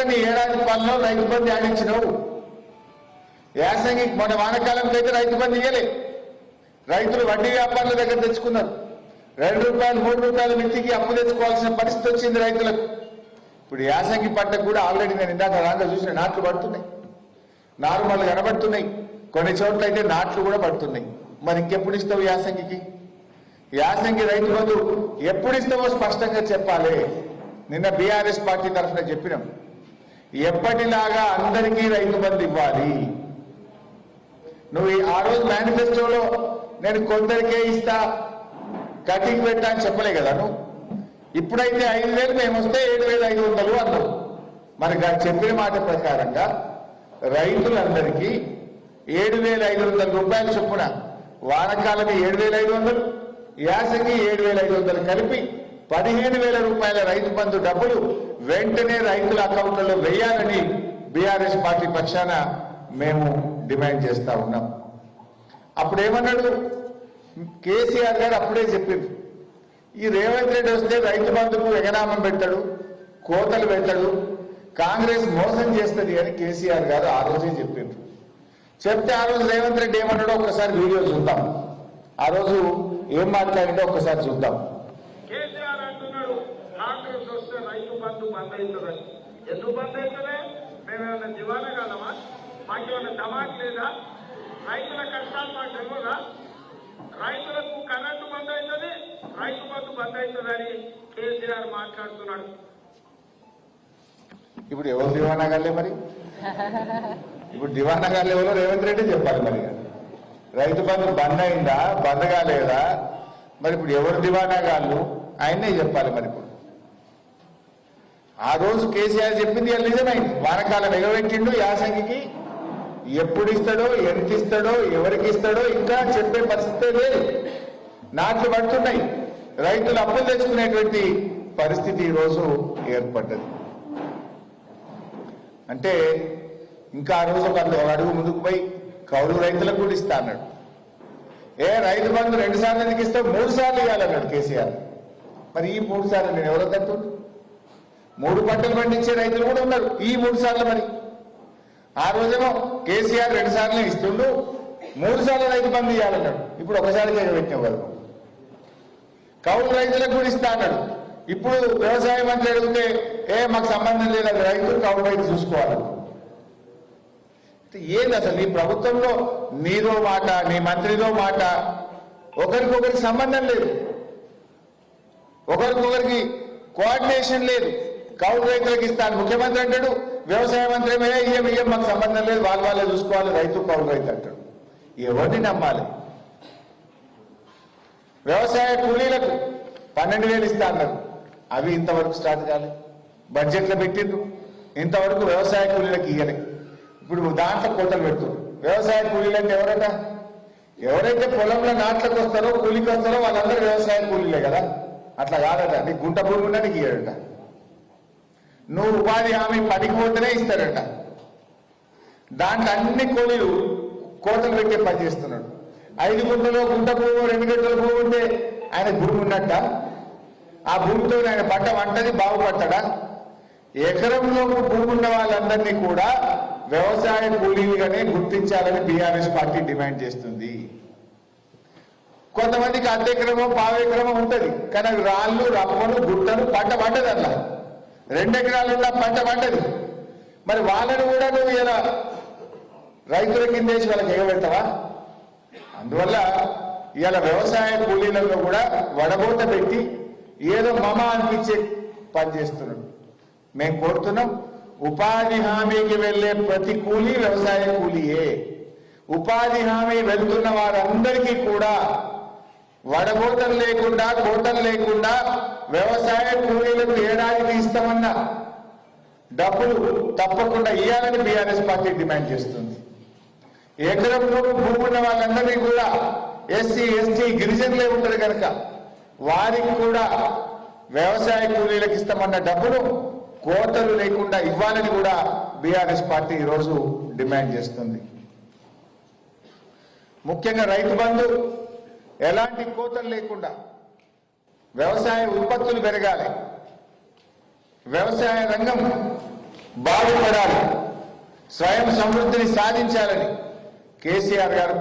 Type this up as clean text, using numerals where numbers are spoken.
నీ ఏడాది పాలనలో రైతు బంధు ఆడించినావు. యాసంగి మన వానకాలంకి అయితే రైతు బంధు ఇయ్యలే. రైతులు వడ్డీ వ్యాపారుల దగ్గర తెచ్చుకున్నారు. 2 రూపాయలు 3 రూపాయల మిత్తికి అప్పు తెచ్చుకోవాల్సిన పరిస్థితి వచ్చింది రైతులకు. ఇప్పుడు యాసంగి పంటకు కూడా ఆల్రెడీ నేను ఇందాక రాగా చూసిన నాట్లు పడుతున్నాయి, నార్మల్ కనబడుతున్నాయి. కొన్ని చోట్ల అయితే నాట్లు కూడా పడుతున్నాయి. మరి ఇంకెప్పుడు ఇస్తావు యాసంగికి? యాసంగి రైతు బంధు ఎప్పుడు ఇస్తావో స్పష్టంగా చెప్పాలి. నిన్న బీఆర్ఎస్ పార్టీ తరఫున చెప్పినాం, ఎప్పటిలాగా అందరికీ రైతు బంధు ఇవ్వాలి. నువ్వు ఆ రోజు మేనిఫెస్టోలో నేను కొందరికే ఇస్తా, కటింగ్ పెట్టా అని చెప్పలే కదా నువ్వు. ఇప్పుడైతే 5,000 మేము వస్తే 7,500 అన్నావు. మరి చెప్పిన మాట ప్రకారంగా రైతులందరికీ 7,500 రూపాయలు చొప్పున, వానకాలం 7,500, యాసంగి 7,500 కలిపి 15,000 రూపాయల రైతు బంధు డబ్బులు వెంటనే రైతుల అకౌంట్లలో వేయాలని బీఆర్ఎస్ పార్టీ పక్షాన మేము డిమాండ్ చేస్తా ఉన్నాం. అప్పుడు ఏమన్నాడు కేసీఆర్ గారు? అప్పుడే చెప్పింది, ఈ రేవంత్ రెడ్డి వస్తే రైతు బంధుకు ఎగనామం పెట్టాడు, కోతలు పెట్టాడు, కాంగ్రెస్ మోసం చేస్తుంది అని కేసీఆర్ గారు ఆ రోజే చెప్పిండ్రు. చెప్తే ఆ రోజు రేవంత్ రెడ్డి ఏమన్నాడో ఒక్కసారి వీడియో చూద్దాం. ఆ రోజు ఏం మాట్లాడిందో ఒక్కసారి చూద్దాం. కేసీఆర్ అంటున్నాడు కాంగ్రెస్ వస్తే రైతు బంధు బంద్ అవుతుందని. ఎందుకు బంద్ అవుతుందే? మేమేమన్నా దివానా కాదమా? మాకేమన్నా దమాక్ లేదా? రైతుల కష్టాలు మాకు తెలియదా? రైతులకు కరెంటు బంద్ అవుతుంది, రైతు బంధు బంద్ అవుతుందని కేసీఆర్ మాట్లాడుతున్నాడు. ఇప్పుడు ఎవరు దివానా కాలే? మరి ఇప్పుడు దివానా కాలే ఎవరో రేవంత్ రెడ్డి చెప్పాలి. మరి రైతు బంధు బంద్ అయిందా, బంద్ కాలేదా? మరి ఇప్పుడు ఎవరు దివానా కాళ్ళు ఆయనే చెప్పాలి. మరి ఇప్పుడు ఆ రోజు కేసీఆర్ చెప్పింది నిజమైంది. వానకాలం ఎగబెట్టిండు, యాసంగికి ఎప్పుడు ఇస్తాడో, ఎంత ఇస్తాడో, ఎవరికి ఇస్తాడో ఇంకా చెప్పే పరిస్థితే లేదు. నాట్లు పడుతున్నాయి, రైతులు అప్పులు తెచ్చుకునేటువంటి పరిస్థితి ఈరోజు ఏర్పడ్డది. అంటే ఇంకా ఆ రోజు ఒక అడుగు ముందుకు పోయి కౌలు రైతులకు కూడా ఇస్తా అన్నాడు. రైతు బంధు 2 సార్లు ఎందుకు ఇస్తావు? 3 సార్లు ఇవ్వాలన్నాడు కేసీఆర్. మరి ఈ 3 సార్లు నేను ఎవరో తట్టుండు? 3 పంటలు పండించే రైతులు కూడా ఉన్నారు. ఈ 3 సార్లు మరి ఆ రోజేమో కేసీఆర్ 2 సార్లు ఇస్తుండు, 3 సార్లు రైతు బంధు ఇవ్వాలన్నాడు. ఇప్పుడు ఒకసారి ఎగబెట్టిన వాళ్ళు కౌలు రైతులకు కూడా ఇస్తా అన్నాడు. ఇప్పుడు వ్యవసాయ మంత్రి అడిగితే మాకు సంబంధం లేదు, అది రైతులు కౌలు రైతు చూసుకోవాలి. ఏంది అసలు నీ ప్రభుత్వంలో నీదో మాట, నీ మంత్రిదో మాట, ఒకరికొకరికి సంబంధం లేదు, ఒకరికొకరికి కోఆర్డినేషన్ లేదు. కౌలు రైతులకు ఇస్తాను ముఖ్యమంత్రి అంటాడు, వ్యవసాయ మంత్రి ఇయ్యం మాకు సంబంధం లేదు, వాళ్ళే చూసుకోవాలి, రైతు కౌలు రైతు అంటాడు. ఎవరిని నమ్మాలి? వ్యవసాయ కూలీలకు 12,000 ఇస్తా అన్నారు, అవి ఇంతవరకు స్టార్ట్ కాలే. బడ్జెట్లో పెట్టిండ్రు, ఇంతవరకు వ్యవసాయ కూలీలకు ఇయ్యలే. ఇప్పుడు దాంట్లో కోతలు పెడుతున్నారు. వ్యవసాయ కూలీలు అంటే ఎవరట? ఎవరైతే పొలంలో నాట్లకు వస్తారో, కూలికి వస్తారో వాళ్ళందరూ వ్యవసాయ కూలీలే కదా. అట్లా కాదట, నీకు గుంట భూమి ఉన్నా నీకు ఇయ్యాడట. నువ్వు ఉపాధి హామీ పనికి పోతేనే ఇస్తాడట. దాంట్లో అన్ని కూలీలు కోతలు పెట్టే పని చేస్తున్నాడు. 5 గుంటలో గుంట భూమి, 2 గంటల భూమి ఉంటే ఆయన భూమి ఉన్నట్ట? ఆ భూమితో ఆయన పంట వంటది బాగుపడతాడా? ఎకరంలో భూమి ఉన్న వాళ్ళందరినీ కూడా వ్యవసాయ కూలీలుగానే గుర్తించాలని బీఆర్ఎస్ పార్టీ డిమాండ్ చేస్తుంది. కొంతమందికి అర్ధెకరమో పావెకరమో ఉంటుంది, కానీ రాళ్ళు, రప్పలు, గుట్టలు పంట పంటది. అట్లా 2 ఎకరాలు ఉన్న పంట పంటది. మరి వాళ్ళని కూడా నువ్వు ఇలా రైతుల కింద వేసి వాళ్ళకి ఎగబెడతావా? అందువల్ల ఇవాళ వ్యవసాయ కూలీలలో కూడా వడబోత పెట్టి ఏదో మమ అనిపించే పని చేస్తున్నాడు. మేము కోరుతున్నాం, ఉపాధి హామీకి వెళ్లే ప్రతి కూలీ వ్యవసాయ కూలీయే. ఉపాధి హామీ వెళ్తున్న వారందరికీ కూడా వడబోతలు లేకుండా, కోతలు లేకుండా వ్యవసాయ కూలీలకు ఏడాదికి ఇస్తామన్న డబ్బులు తప్పకుండా ఇవ్వాలని బీఆర్ఎస్ పార్టీ డిమాండ్ చేస్తుంది. ఎకరంలో భూమి ఉన్న వాళ్ళందరినీ కూడా ఎస్సీ, ఎస్టీ, గిరిజనులే ఉంటారు కనుక వారికి కూడా వ్యవసాయ కూలీలకు ఇస్తామన్న డబ్బులు కోతలు లేకుండా ఇవ్వాలని కూడా బీఆర్ఎస్ పార్టీ ఈరోజు డిమాండ్ చేస్తుంది. ముఖ్యంగా రైతు బంధు ఎలాంటి కోతలు లేకుండా వ్యవసాయ ఉత్పత్తులు పెరగాలి, వ్యవసాయ రంగం బాగుపడాలి, స్వయం సమృద్ధిని సాధించాలని కేసీఆర్ గారు